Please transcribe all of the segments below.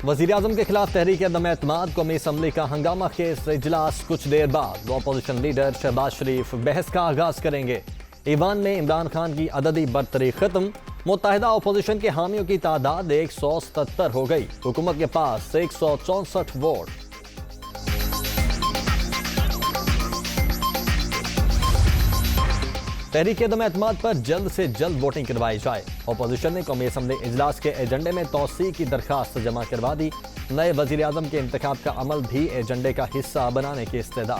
वज़ीर-ए-आज़म के खिलाफ तहरीक अदम एतमाद कौमी असम्बली का हंगामा खेज इजलास कुछ देर बाद अपोजिशन लीडर शहबाज शरीफ बहस का आगाज करेंगे। ईवान में इमरान खान की अददी बरतरी खत्म, मुत्तहिदा अपोजिशन के हामियों की तादाद 177 हो गई, हुकूमत के पास 164 वोट। तहरीक अदम एतमाद पर जल्द से जल्द वोटिंग करवाई जाए। अपोजिशन ने कौमी असम्बली इजलास के एजेंडे में तौसी की दरखास्त जमा करवा दी। नए वजीर आजम के इंतखाब का अमल भी एजेंडे का हिस्सा बनाने की इस्तदा।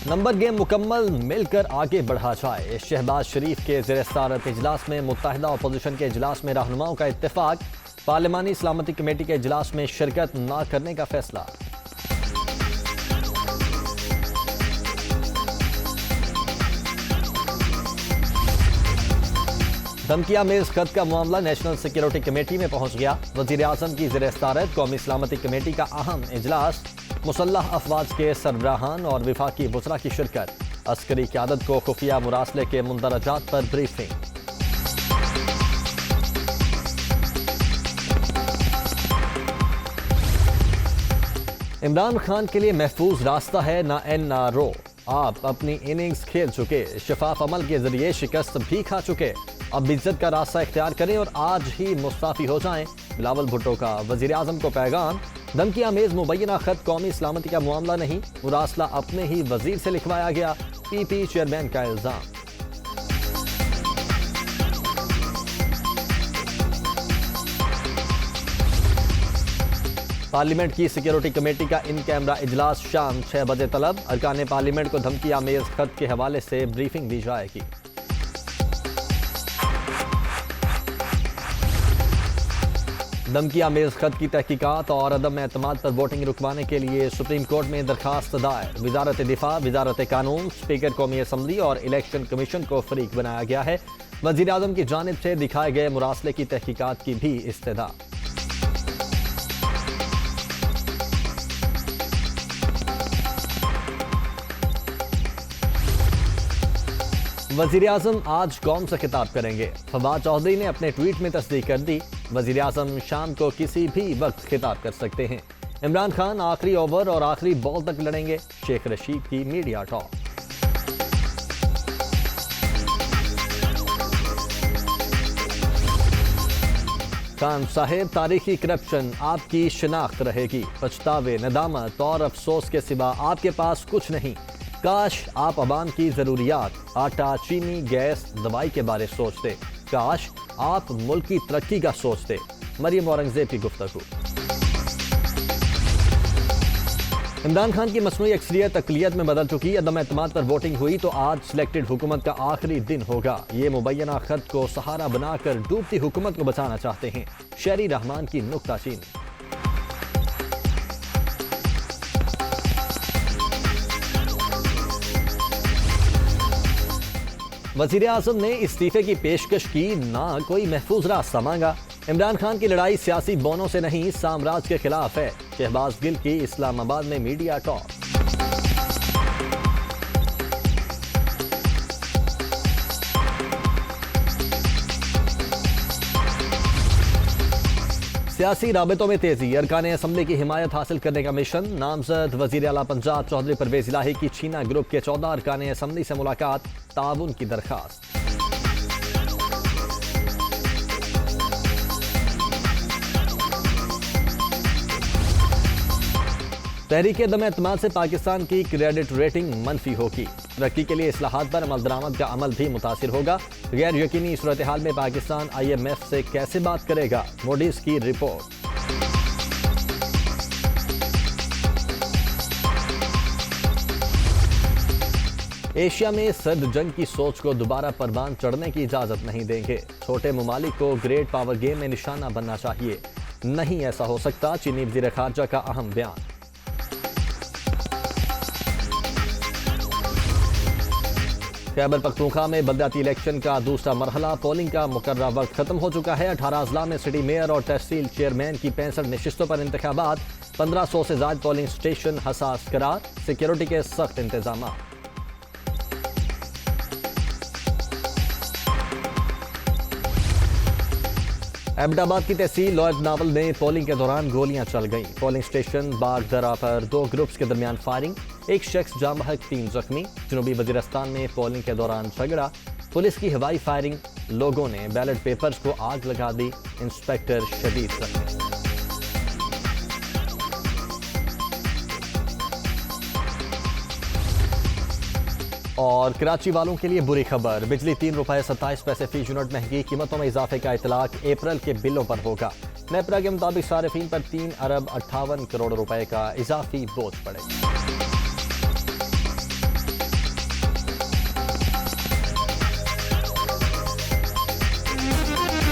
नंबर गेम मुकम्मल, मिलकर आगे बढ़ा जाए। शहबाज शरीफ के ज़ेर सदारत इजलास में मुत्तहिदा अपोजिशन के इजलास में रहनुमाओं का इत्तेफाक, पार्लिमानी सलामती कमेटी के इजलास में शिरकत न करने का फैसला। धमकिया मेज खत का मामला नेशनल सिक्योरिटी कमेटी में पहुंच गया। वजीर आजम की ज़ेर सदारत कौमी सलामती कमेटी का अहम इजलास, मुसल्लह अफवाज के सरबराहान और विफाकी वज़रा की शिरकत। अस्करी क़यादत को खुफिया मुरासले के मुंदरजात पर ब्रीफिंग। इमरान खान के लिए महफूज रास्ता है ना NRO। आप अपनी इनिंग्स खेल चुके, शफाफ अमल के जरिए शिकस्त भी खा चुके, अब इज्जत का रास्ता इख्तियार करें और आज ही मुस्ताफी हो जाएं। बिलावल भुट्टो का वजीर आजम को पैगाम। धमकी आमेज मुबैना खत कौमी सलामती का मामला नहीं, मुरासला अपने ही वजीर से लिखवाया गया, PP चेयरमैन का इल्जाम। पार्लियामेंट की सिक्योरिटी कमेटी का इन कैमरा इजलास शाम 6 बजे तलब। अरकान पार्लियामेंट को धमकी आमेज खत के हवाले से ब्रीफिंग दी जाएगी। धमकी आमेज खत की तहकीकात और अदम एतमाद पर वोटिंग रुकवाने के लिए सुप्रीम कोर्ट में दरखास्त दायर। वजारत दिफा, वजारत कानून, स्पीकर कौमी असम्बली और इलेक्शन कमीशन को फरीक बनाया गया है। वजीर आजम की जानिब से दिखाए गए मुरासले की तहकीकात की भी इस्तदा। वजीर आजम आज कौम से खिताब करेंगे। फवाद चौधरी ने अपने ट्वीट में तस्दीक कर दी, वजीर आजम शाम को किसी भी वक्त खिताब कर सकते हैं। इमरान खान आखिरी ओवर और आखिरी बॉल तक लड़ेंगे, शेख रशीद की मीडिया टॉक। खान साहेब, तारीखी करप्शन आपकी शिनाख्त रहेगी, पछतावे, नदामत और अफसोस के सिवा आपके पास कुछ नहीं। काश आप अवाम की ज़रूरियात, आटा, चीनी, गैस, दवाई के बारे सोचते। काश आप मुल्क की तरक्की का सोचते। मरियम औरंगजेब की गुफ्तगू। इमरान खान की मसनूई अक्सरियत अक़लियत में बदल चुकी। अदम एतमाद पर वोटिंग हुई तो आज सिलेक्टेड हुकूमत का आखिरी दिन होगा। ये मुबैना खत को सहारा बनाकर डूबती हुकूमत को बचाना चाहते हैं। शहरी रहमान की नुक्ताचीनी। वजीर आजम ने इस्तीफे की पेशकश की, ना कोई महफूज रास्ता मांगा। इमरान खान की लड़ाई सियासी बोनों से नहीं, साम्राज्य के खिलाफ है। शहबाज गिल की इस्लामाबाद में मीडिया टॉक। सियासी राबितों में तेजी, अरकान असम्बली की हिमायत हासिल करने का मिशन। नामजद वजीर आला पंजाब चौधरी परवेज इलाही की छीना ग्रुप के 14 अरकान असम्बली से मुलाकात, ताउन की दरखास्त। तहरीक अदम एतमाद से पाकिस्तान की क्रेडिट रेटिंग मनफी होगी। तरक्की के लिए इस्लाहात पर अमल दरामद का अमल भी मुतासिर होगा। गैर यकीनी सूरत हाल में पाकिस्तान IMF से कैसे बात करेगा, मोडीज की रिपोर्ट। एशिया में सर्द जंग की सोच को दोबारा परवान चढ़ने की इजाजत नहीं देंगे। छोटे ममालिक को ग्रेट पावर गेम में निशाना बनना चाहिए, नहीं ऐसा हो सकता। चीनी वज़ीर खारजा का अहम बयान। खैबर पख्तूनख्वा में बलदियाती इलेक्शन का दूसरा मरहला, पोलिंग का मुकर्रर वक्त खत्म हो चुका है। 18 अजला में सिटी मेयर और तहसील चेयरमैन की 65 नशिस्तों पर इंतखाबात। 1500 से ज्यादा पोलिंग स्टेशन हसास करार, सिक्योरिटी के सख्त इंतजाम। अहमदाबाद की तहसील लॉयड नावल में पोलिंग के दौरान गोलियां चल गईं। पोलिंग स्टेशन बागदरा पर 2 ग्रुप्स के दरमियान फायरिंग, 1 शख्स जाम बहक, 3 जख्मी। जनूबी वजीरस्तान में पोलिंग के दौरान झगड़ा, पुलिस की हवाई फायरिंग, लोगों ने बैलेट पेपर्स को आग लगा दी, इंस्पेक्टर शदीद जख्मी। और कराची वालों के लिए बुरी खबर, बिजली 3 रुपए 27 पैसे फी यूनिट महंगी, कीमतों में इजाफे का इतलाक अप्रैल के बिलों पर होगा। नेपरा के मुताबिक सार्फिन पर 3 अरब 58 करोड़ रुपए का इजाफी बोझ पड़ेगा।